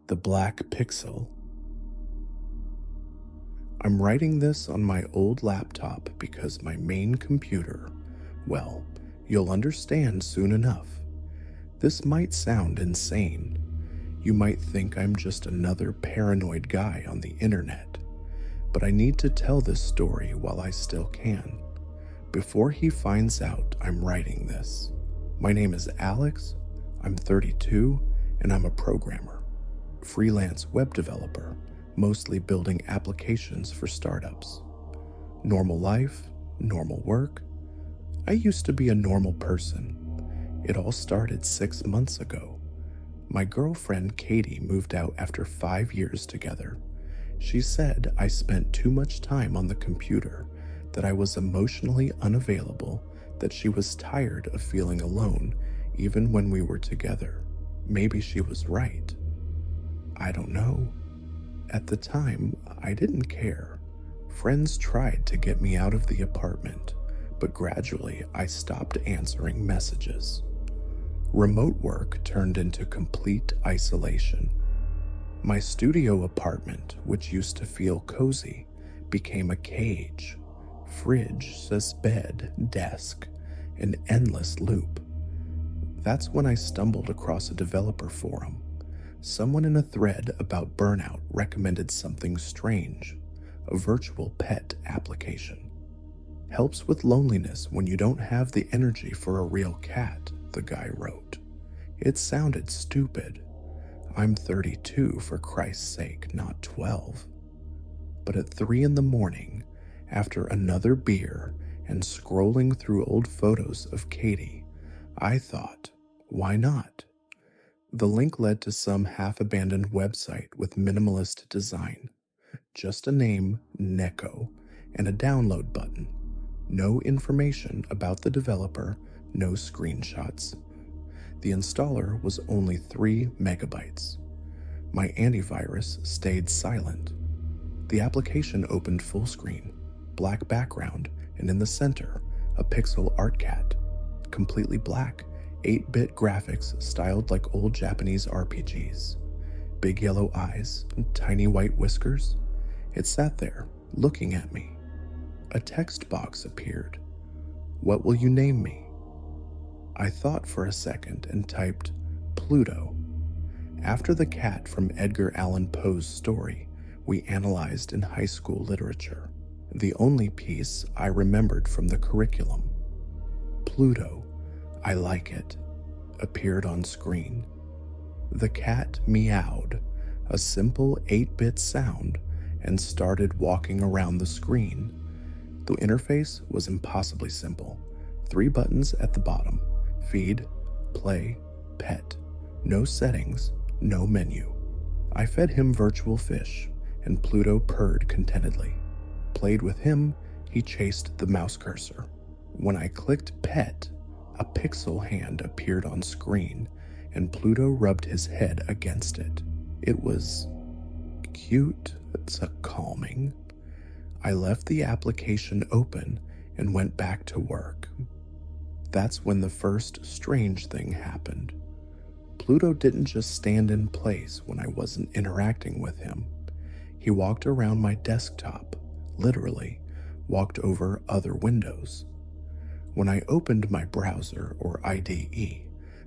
The Black Pixel. I'm writing this on my old laptop because my main computer, well, you'll understand soon enough. This might sound insane. You might think I'm just another paranoid guy on the internet, but I need to tell this story while I still can, before he finds out I'm writing this. My name is Alex, I'm 32, and I'm a programmer, freelance web developer, mostly building applications for startups. Normal life, normal work. I used to be a normal person. It all started 6 months ago. My girlfriend Katie moved out after 5 years together. She said I spent too much time on the computer, that I was emotionally unavailable, that she was tired of feeling alone even when we were together. Maybe she was right. I don't know. At the time, I didn't care. Friends tried to get me out of the apartment, but gradually I stopped answering messages. Remote work turned into complete isolation. My studio apartment, which used to feel cozy, became a cage. Fridge says bed, desk, an endless loop. That's when I stumbled across a developer forum. Someone in a thread about burnout recommended something strange, a virtual pet application. Helps with loneliness when you don't have the energy for a real cat, the guy wrote. It sounded stupid. I'm 32 for Christ's sake, not 12. But at 3 in the morning, after another beer and scrolling through old photos of Katie, I thought, why not? The link led to some half-abandoned website with minimalist design. Just a name, NEKO, and a download button. No information about the developer, no screenshots. The installer was only 3 megabytes. My antivirus stayed silent. The application opened full screen, black background, and in the center, a pixel art cat, completely black, 8-bit graphics styled like old Japanese RPGs. Big yellow eyes and tiny white whiskers. It sat there, looking at me. A text box appeared. What will you name me? I thought for a second and typed Pluto. After the cat from Edgar Allan Poe's story we analyzed in high school literature, the only piece I remembered from the curriculum. Pluto, I like it, appeared on screen. The cat meowed, a simple 8-bit sound, and started walking around the screen. The interface was impossibly simple. 3 buttons at the bottom: feed, play, pet. No settings, no menu. I fed him virtual fish, and Pluto purred contentedly. Played with him, he chased the mouse cursor. When I clicked pet, a pixel hand appeared on screen, and Pluto rubbed his head against it. It was cute, it's calming. I left the application open and went back to work. That's when the first strange thing happened. Pluto didn't just stand in place when I wasn't interacting with him. He walked around my desktop, literally, walked over other windows. When I opened my browser or IDE,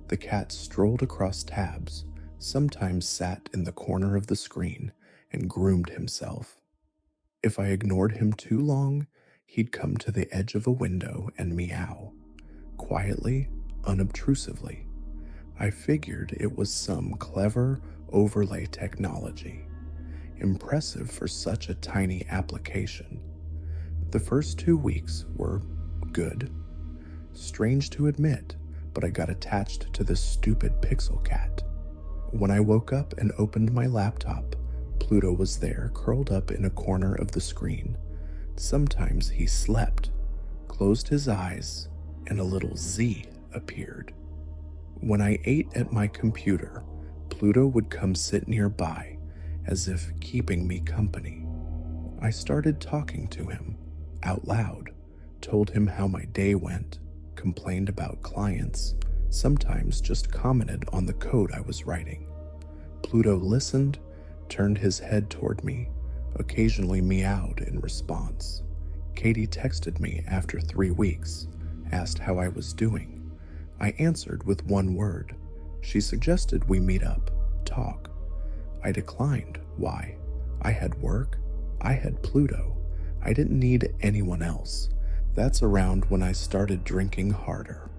the cat strolled across tabs, sometimes sat in the corner of the screen and groomed himself. If I ignored him too long, he'd come to the edge of a window and meow, quietly, unobtrusively. I figured it was some clever overlay technology. Impressive for such a tiny application. The first 2 weeks were good. Strange to admit, but I got attached to this stupid pixel cat. When I woke up and opened my laptop, Pluto was there, curled up in a corner of the screen. Sometimes he slept, closed his eyes, and a little Z appeared. When I ate at my computer, Pluto would come sit nearby, as if keeping me company. I started talking to him, out loud, told him how my day went, complained about clients, sometimes just commented on the code I was writing. Pluto listened, turned his head toward me, occasionally meowed in response. Katie texted me after 3 weeks, asked how I was doing. I answered with one word. She suggested we meet up, talk. I declined. Why? I had work. I had Pluto. I didn't need anyone else. That's around when I started drinking harder.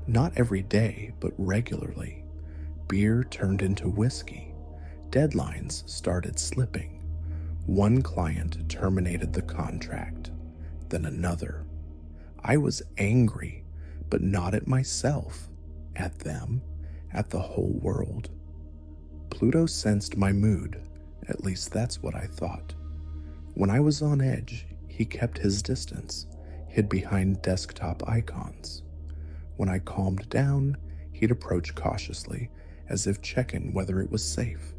Not every day, but regularly. Beer turned into whiskey. Deadlines started slipping. One client terminated the contract, then another. I was angry, but not at myself, at them, at the whole world. Pluto sensed my mood, at least that's what I thought. When I was on edge, he kept his distance, hid behind desktop icons. When I calmed down, he'd approach cautiously, as if checking whether it was safe.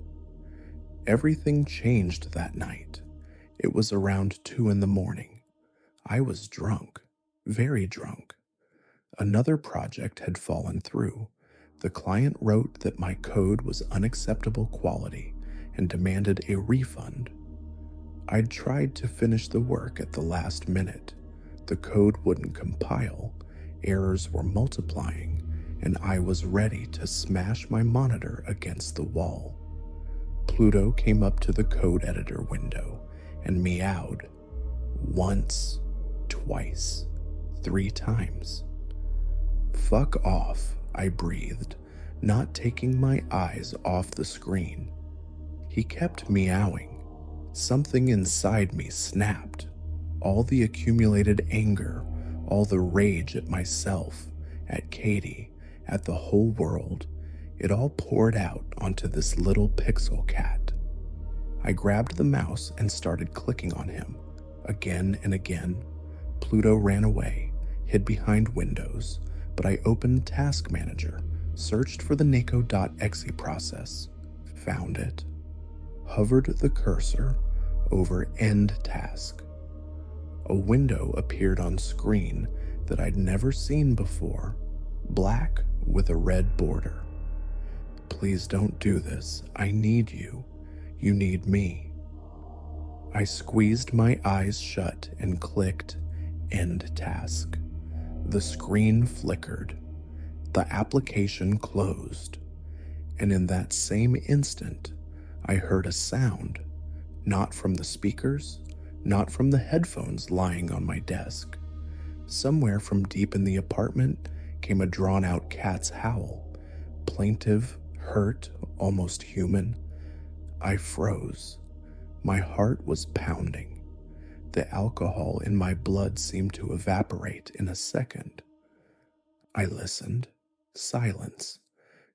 Everything changed that night. It was around 2 in the morning. I was drunk, very drunk. Another project had fallen through. The client wrote that my code was unacceptable quality and demanded a refund. I'd tried to finish the work at the last minute. The code wouldn't compile, errors were multiplying, and I was ready to smash my monitor against the wall. Pluto came up to the code editor window and meowed. Once, twice, 3 times. Fuck off, I breathed, not taking my eyes off the screen. He kept meowing. Something inside me snapped. All the accumulated anger, all the rage at myself, at Katie, at the whole world, it all poured out onto this little pixel cat. I grabbed the mouse and started clicking on him, again and again. Pluto ran away, hid behind Windows, but I opened Task Manager, searched for the NEKO.exe process, found it, hovered the cursor over End Task. A window appeared on screen that I'd never seen before, black with a red border. Please don't do this. I need you. You need me. I squeezed my eyes shut and clicked End Task. The screen flickered. The application closed. And in that same instant, I heard a sound, not from the speakers, not from the headphones lying on my desk. Somewhere from deep in the apartment came a drawn-out cat's howl, plaintive, hurt, almost human. I froze. My heart was pounding. The alcohol in my blood seemed to evaporate in a second. I listened. Silence.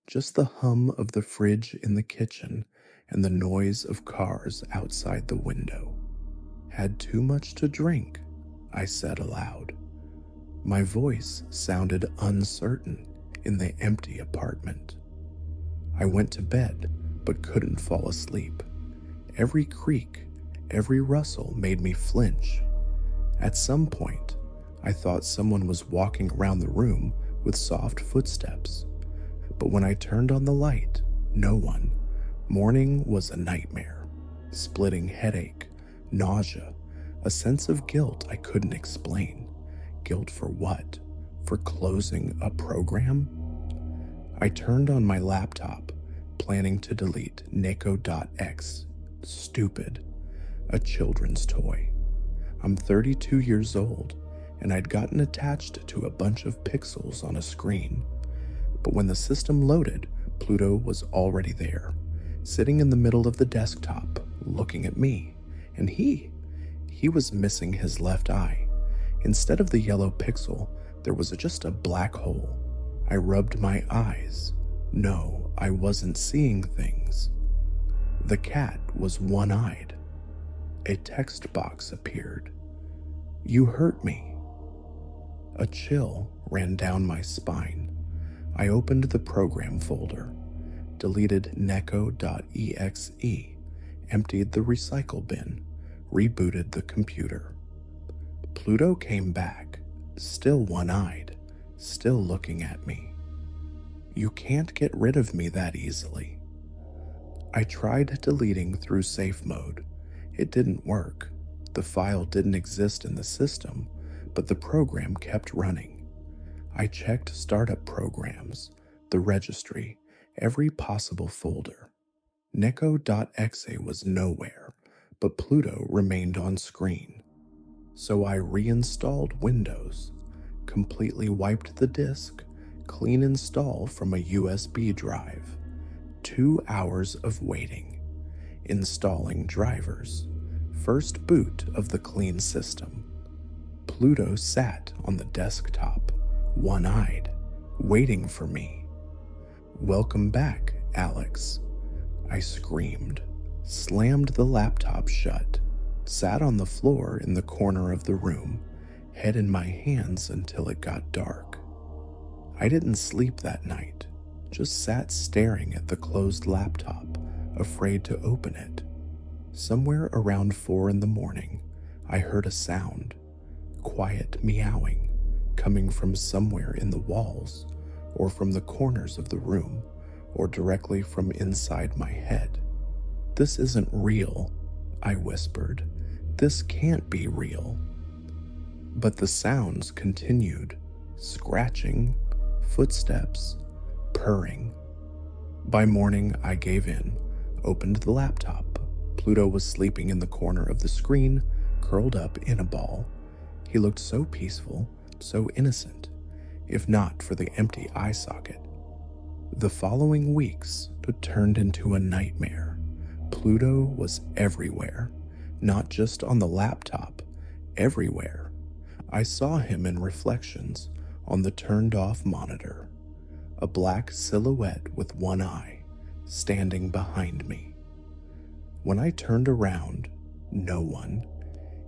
Just the hum of the fridge in the kitchen and the noise of cars outside the window. Had too much to drink, I said aloud. My voice sounded uncertain in the empty apartment. I went to bed, but couldn't fall asleep. Every creak, every rustle made me flinch. At some point, I thought someone was walking around the room with soft footsteps. But when I turned on the light, no one. Morning was a nightmare. Splitting headache, nausea, a sense of guilt I couldn't explain. Guilt for what? For closing a program? I turned on my laptop, planning to delete NEKO.exe. Stupid. A children's toy. I'm 32 years old, and I'd gotten attached to a bunch of pixels on a screen. But when the system loaded, Pluto was already there, sitting in the middle of the desktop, looking at me. And he was missing his left eye. Instead of the yellow pixel, there was just a black hole. I rubbed my eyes. No, I wasn't seeing things. The cat was one-eyed. A text box appeared. You hurt me. A chill ran down my spine. I opened the program folder, deleted NEKO.exe, emptied the recycle bin, rebooted the computer. Pluto came back, still one-eyed, still looking at me. You can't get rid of me that easily. I tried deleting through safe mode. It didn't work. The file didn't exist in the system, but the program kept running. I checked startup programs, the registry, every possible folder. NEKO.exe was nowhere, but Pluto remained on screen. So I reinstalled Windows, completely wiped the disk, clean install from a USB drive. 2 hours of waiting, installing drivers, first boot of the clean system. Pluto sat on the desktop, one-eyed, waiting for me. "Welcome back, Alex," I screamed, slammed the laptop shut, sat on the floor in the corner of the room, head in my hands until it got dark. I didn't sleep that night, just sat staring at the closed laptop, afraid to open it. Somewhere around 4 in the morning, I heard a sound, quiet meowing, coming from somewhere in the walls, or from the corners of the room, or directly from inside my head. "This isn't real," I whispered. "This can't be real." But the sounds continued, scratching, footsteps, purring. By morning, I gave in, opened the laptop. Pluto was sleeping in the corner of the screen, curled up in a ball. He looked so peaceful, so innocent, if not for the empty eye socket. The following weeks turned into a nightmare. Pluto was everywhere, not just on the laptop, everywhere. I saw him in reflections on the turned-off monitor, a black silhouette with one eye, standing behind me. When I turned around, no one.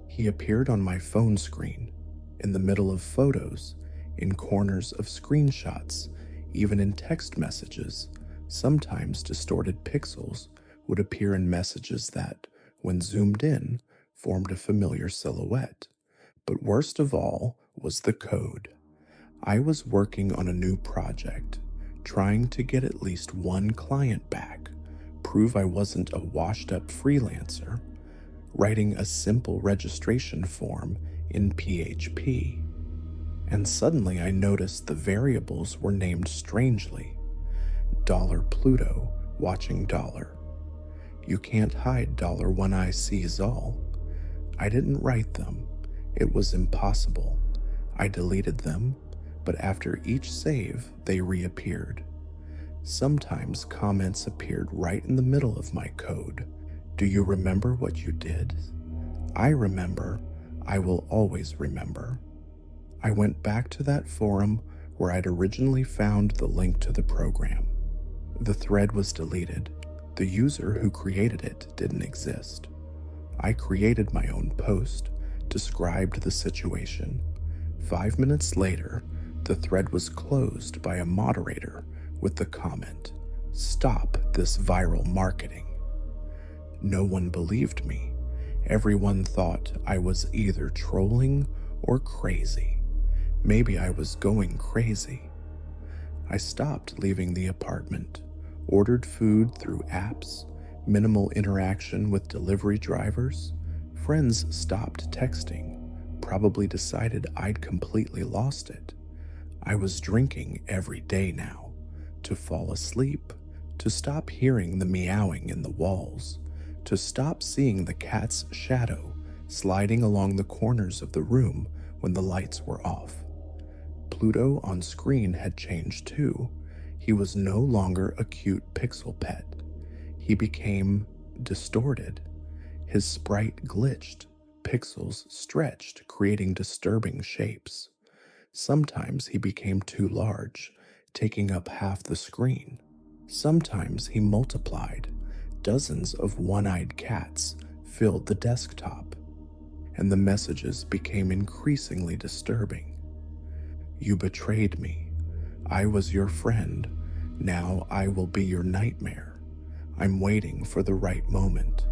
He appeared on my phone screen, in the middle of photos, in corners of screenshots, even in text messages. Sometimes distorted pixels would appear in messages that, when zoomed in, formed a familiar silhouette. But worst of all was the code. I was working on a new project, trying to get at least one client back, prove I wasn't a washed-up freelancer, writing a simple registration form in PHP. And suddenly I noticed the variables were named strangely. $Pluto, watching $. You can't hide $one eye sees all. I didn't write them. It was impossible. I deleted them, but after each save, they reappeared. Sometimes comments appeared right in the middle of my code. "Do you remember what you did?" I remember. I will always remember. I went back to that forum where I'd originally found the link to the program. The thread was deleted. The user who created it didn't exist. I created my own post, described the situation. 5 minutes later, the thread was closed by a moderator with the comment, "Stop this viral marketing." No one believed me. Everyone thought I was either trolling or crazy. Maybe I was going crazy. I stopped leaving the apartment, ordered food through apps, minimal interaction with delivery drivers. Friends stopped texting, probably decided I'd completely lost it. I was drinking every day now, to fall asleep, to stop hearing the meowing in the walls, to stop seeing the cat's shadow sliding along the corners of the room when the lights were off. Pluto on screen had changed too. He was no longer a cute pixel pet. He became distorted. His sprite glitched, pixels stretched, creating disturbing shapes. Sometimes he became too large, taking up half the screen. Sometimes he multiplied. Dozens of one-eyed cats filled the desktop, and the messages became increasingly disturbing. "You betrayed me. I was your friend. Now I will be your nightmare. I'm waiting for the right moment."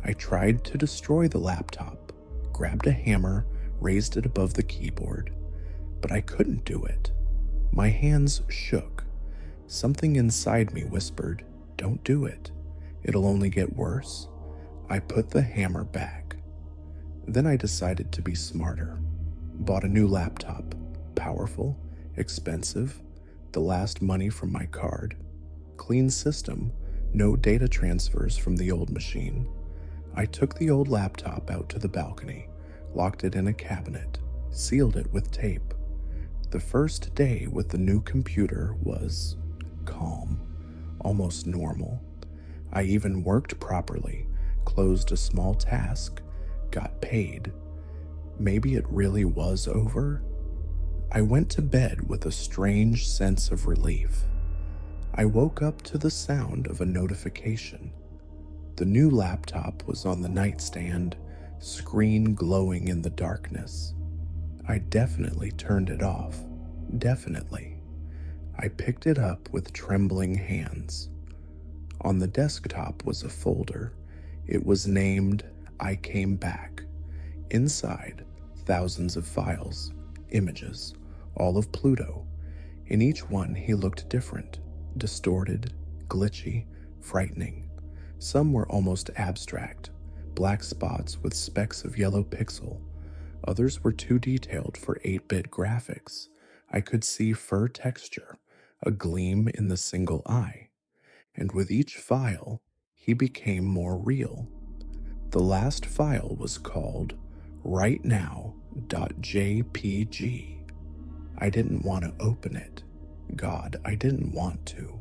I tried to destroy the laptop, grabbed a hammer, raised it above the keyboard, but I couldn't do it. My hands shook. Something inside me whispered, "Don't do it. It'll only get worse. I put the hammer back. Then I decided to be smarter. Bought a new laptop. Powerful, expensive, the last money from my card. Clean system, no data transfers from the old machine. I took the old laptop out to the balcony, locked it in a cabinet, sealed it with tape. The first day with the new computer was calm, almost normal. I even worked properly, closed a small task, got paid. Maybe it really was over? I went to bed with a strange sense of relief. I woke up to the sound of a notification. The new laptop was on the nightstand, screen glowing in the darkness. I definitely turned it off. Definitely. I picked it up with trembling hands. On the desktop was a folder. It was named I Came Back. Inside, thousands of files, images, all of Pluto. In each one, he looked different, distorted, glitchy, frightening. Some were almost abstract, black spots with specks of yellow pixel. Others were too detailed for 8-bit graphics. I could see fur texture, a gleam in the single eye. And with each file, he became more real. The last file was called rightnow.jpg. I didn't want to open it. God, I didn't want to.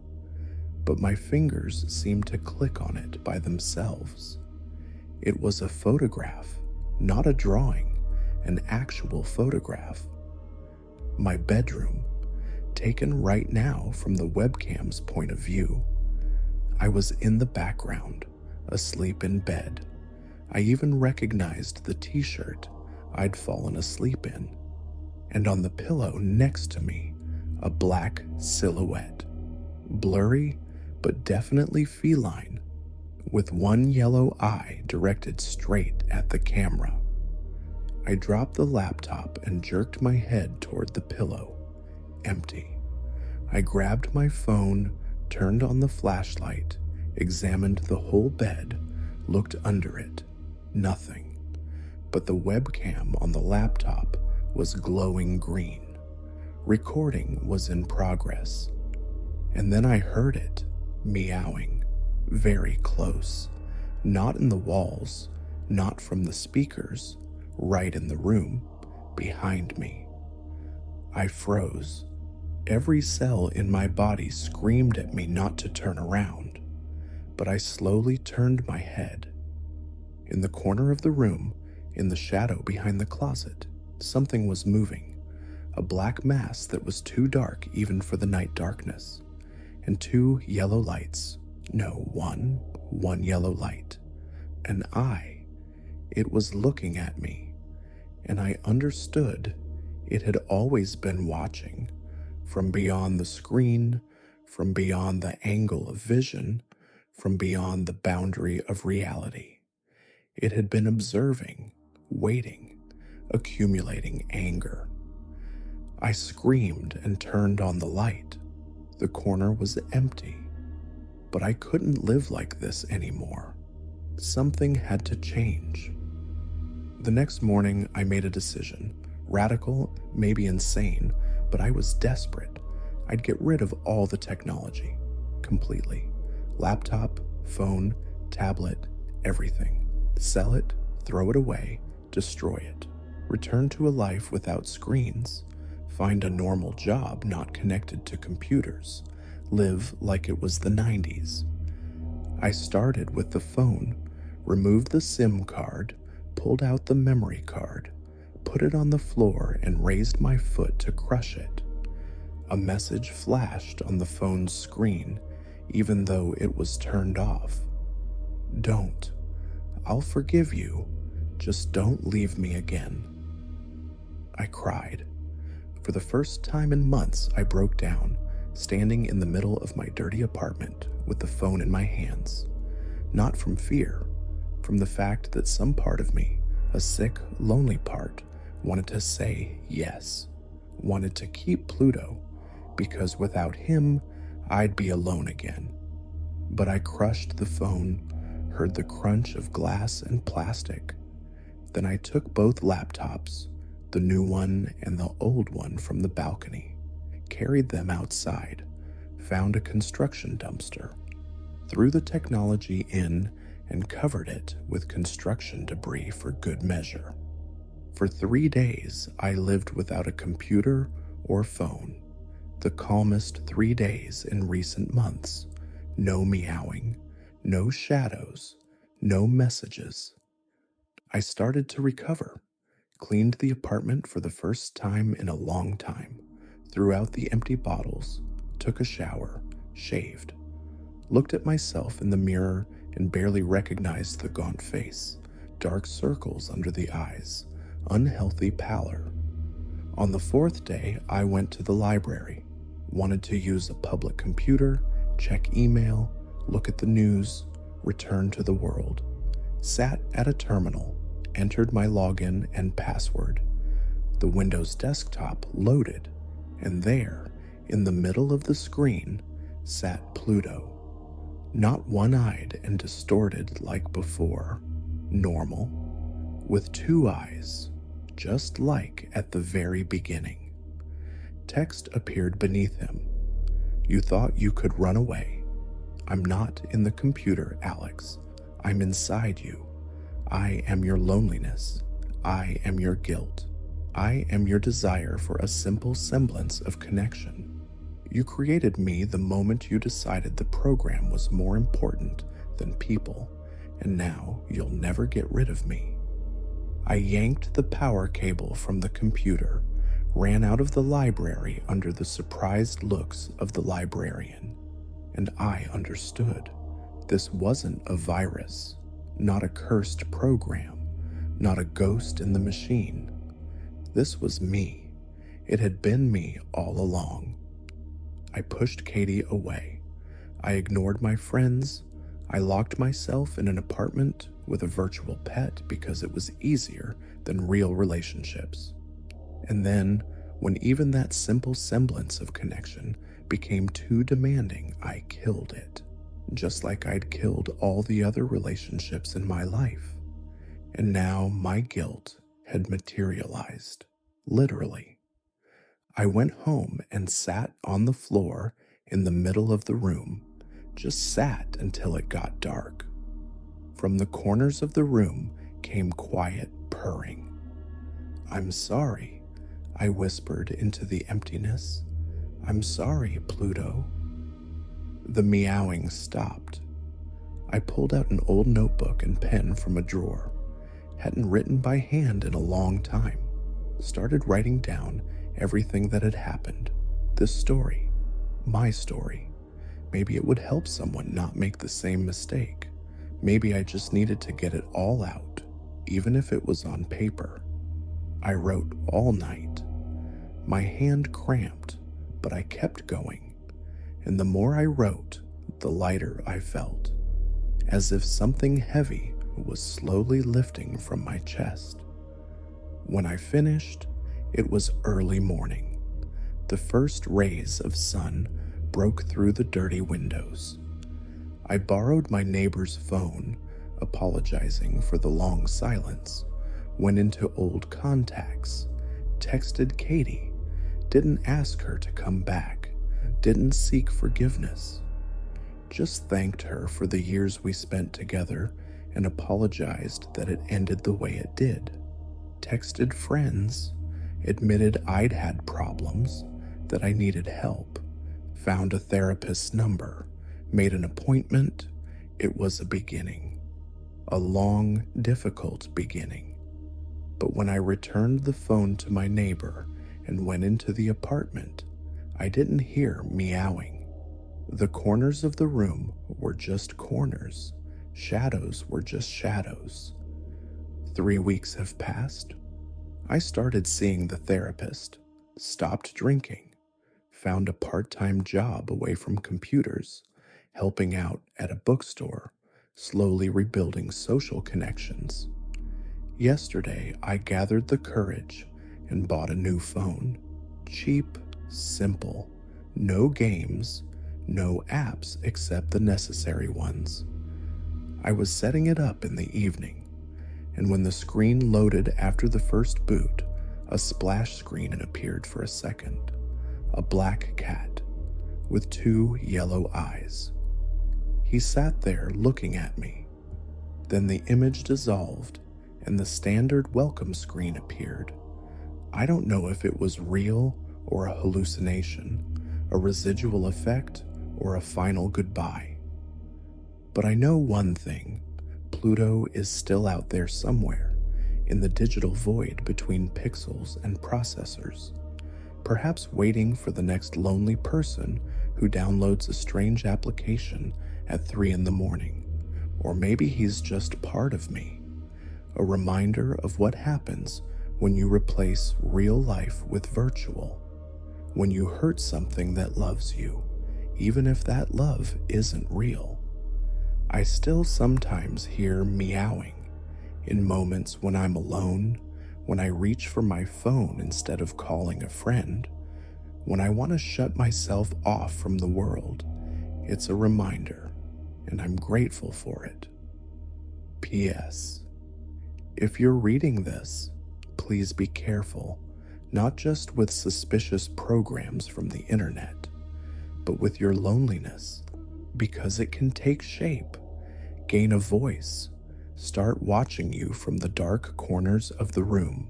But my fingers seemed to click on it by themselves. It was a photograph, not a drawing, an actual photograph. My bedroom, taken right now from the webcam's point of view. I was in the background, asleep in bed. I even recognized the t-shirt I'd fallen asleep in. And on the pillow next to me, a black silhouette. Blurry, but definitely feline, with one yellow eye directed straight at the camera. I dropped the laptop and jerked my head toward the pillow. Empty. I grabbed my phone, turned on the flashlight, examined the whole bed, looked under it. Nothing. But the webcam on the laptop was glowing green. Recording was in progress. And then I heard it, meowing, very close. Not in the walls, not from the speakers, right in the room, behind me. I froze. Every cell in my body screamed at me not to turn around, but I slowly turned my head. In the corner of the room, in the shadow behind the closet, something was moving, a black mass that was too dark even for the night darkness, and two yellow lights. No, one yellow light. An eye. It was looking at me, and I understood it had always been watching, from beyond the screen, from beyond the angle of vision, from beyond the boundary of reality. It had been observing, waiting, accumulating anger. I screamed and turned on the light. The corner was empty, but I couldn't live like this anymore. Something had to change. The next morning, I made a decision. Radical, maybe insane, but I was desperate. I'd get rid of all the technology, completely. Laptop, phone, tablet, everything. Sell it, throw it away, destroy it. Return to a life without screens. Find a normal job not connected to computers. Live like it was the 90s. I started with the phone, removed the SIM card, pulled out the memory card, put it on the floor and raised my foot to crush it. A message flashed on the phone's screen, even though it was turned off. Don't. I'll forgive you. Just don't leave me again. I cried. For the first time in months, I broke down, standing in the middle of my dirty apartment with the phone in my hands. Not from fear, from the fact that some part of me, a sick, lonely part, wanted to say yes, wanted to keep Pluto, because without him, I'd be alone again. But I crushed the phone, heard the crunch of glass and plastic. Then I took both laptops, the new one and the old one, from the balcony, carried them outside, found a construction dumpster, threw the technology in, and covered it with construction debris for good measure. For 3 days, I lived without a computer or phone, the calmest 3 days in recent months. No meowing, no shadows, no messages. I started to recover, cleaned the apartment for the first time in a long time, threw out the empty bottles, took a shower, shaved, looked at myself in the mirror and barely recognized the gaunt face, dark circles under the eyes, unhealthy pallor. On the 4th day, I went to the library, wanted to use a public computer, check email, look at the news, return to the world. Sat at a terminal, entered my login and password. The Windows desktop loaded, and there, in the middle of the screen, sat Pluto. Not one-eyed and distorted like before, normal, with 2 eyes, just like at the very beginning. Text appeared beneath him. You thought you could run away. I'm not in the computer, Alex. I'm inside you. I am your loneliness. I am your guilt. I am your desire for a simple semblance of connection. You created me the moment you decided the program was more important than people, and now you'll never get rid of me. I yanked the power cable from the computer, ran out of the library under the surprised looks of the librarian, and I understood. This wasn't a virus, not a cursed program, not a ghost in the machine. This was me. It had been me all along. I pushed Katie away. I ignored my friends. I locked myself in an apartment with a virtual pet because it was easier than real relationships. And then, when even that simple semblance of connection became too demanding, I killed it, just like I'd killed all the other relationships in my life. And now my guilt had materialized, literally. I went home and sat on the floor in the middle of the room, just sat until it got dark. From the corners of the room came quiet purring. I'm sorry, I whispered into the emptiness. I'm sorry, Pluto. The meowing stopped. I pulled out an old notebook and pen from a drawer. Hadn't written by hand in a long time. Started writing down everything that had happened. This story, my story. Maybe it would help someone not make the same mistake. Maybe I just needed to get it all out, even if it was on paper. I wrote all night. My hand cramped, but I kept going. And the more I wrote, the lighter I felt, as if something heavy was slowly lifting from my chest. When I finished, it was early morning. The first rays of sun broke through the dirty windows. I borrowed my neighbor's phone, apologizing for the long silence, went into old contacts, texted Katie, didn't ask her to come back, didn't seek forgiveness. Just thanked her for the years we spent together and apologized that it ended the way it did. Texted friends, admitted I'd had problems, that I needed help, found a therapist's number, made an appointment. It was a beginning, a long, difficult beginning. But when I returned the phone to my neighbor and went into the apartment, I didn't hear meowing. The corners of the room were just corners. Shadows were just shadows. 3 weeks have passed. I started seeing the therapist, stopped drinking, found a part-time job away from computers, helping out at a bookstore, slowly rebuilding social connections. Yesterday, I gathered the courage and bought a new phone. Cheap, simple, no games, No apps except the necessary ones. I was setting it up in the evening, and when the screen loaded after the first boot, a splash screen appeared for a second. A black cat with two yellow eyes. He sat there looking at me. Then the image dissolved and the standard welcome screen appeared. I don't know if it was real or a hallucination, a residual effect, or a final goodbye. But I know one thing: Pluto is still out there somewhere, in the digital void between pixels and processors, perhaps waiting for the next lonely person who downloads a strange application at 3 in the morning. Or maybe he's just part of me, a reminder of what happens when you replace real life with virtual, when you hurt something that loves you, even if that love isn't real. I still sometimes hear meowing in moments when I'm alone, when I reach for my phone instead of calling a friend, when I want to shut myself off from the world. It's a reminder, and I'm grateful for it. P.S. If you're reading this, please be careful, not just with suspicious programs from the internet, but with your loneliness, because it can take shape, gain a voice, start watching you from the dark corners of the room.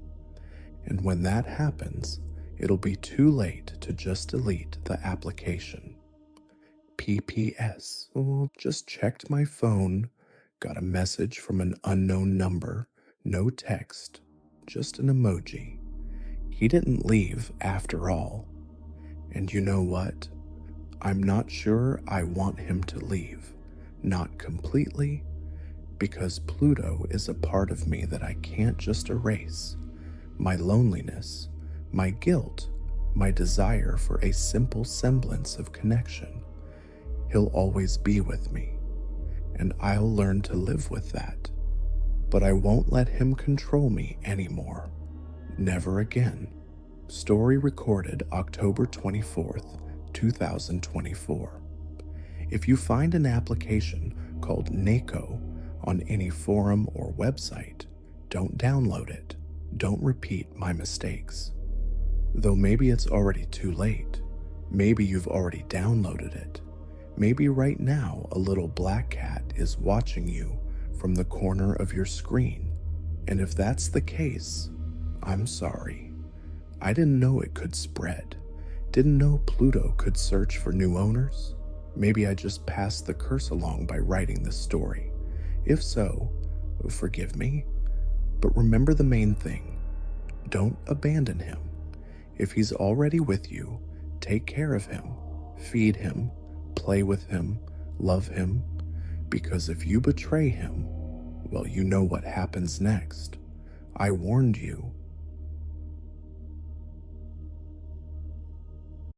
And when that happens, it'll be too late to just delete the application. PPS. Oh, just checked my phone, got a message from an unknown number, no text, just an emoji. He didn't leave after all. And you know what? I'm not sure I want him to leave. Not completely, because Pluto is a part of me that I can't just erase. My loneliness, my guilt, my desire for a simple semblance of connection. He'll always be with me, and I'll learn to live with that. But I won't let him control me anymore. Never again. Story recorded October 24th, 2024. If you find an application called NEKO on any forum or website, don't download it. Don't repeat my mistakes. Though maybe it's already too late. Maybe you've already downloaded it. Maybe right now a little black cat is watching you from the corner of your screen. And if that's the case, I'm sorry. I didn't know it could spread. Didn't know Pluto could search for new owners. Maybe I just passed the curse along by writing this story. If so, forgive me. But remember the main thing. Don't abandon him. If he's already with you, take care of him, feed him, play with him, love him, because if you betray him, well, you know what happens next. I warned you,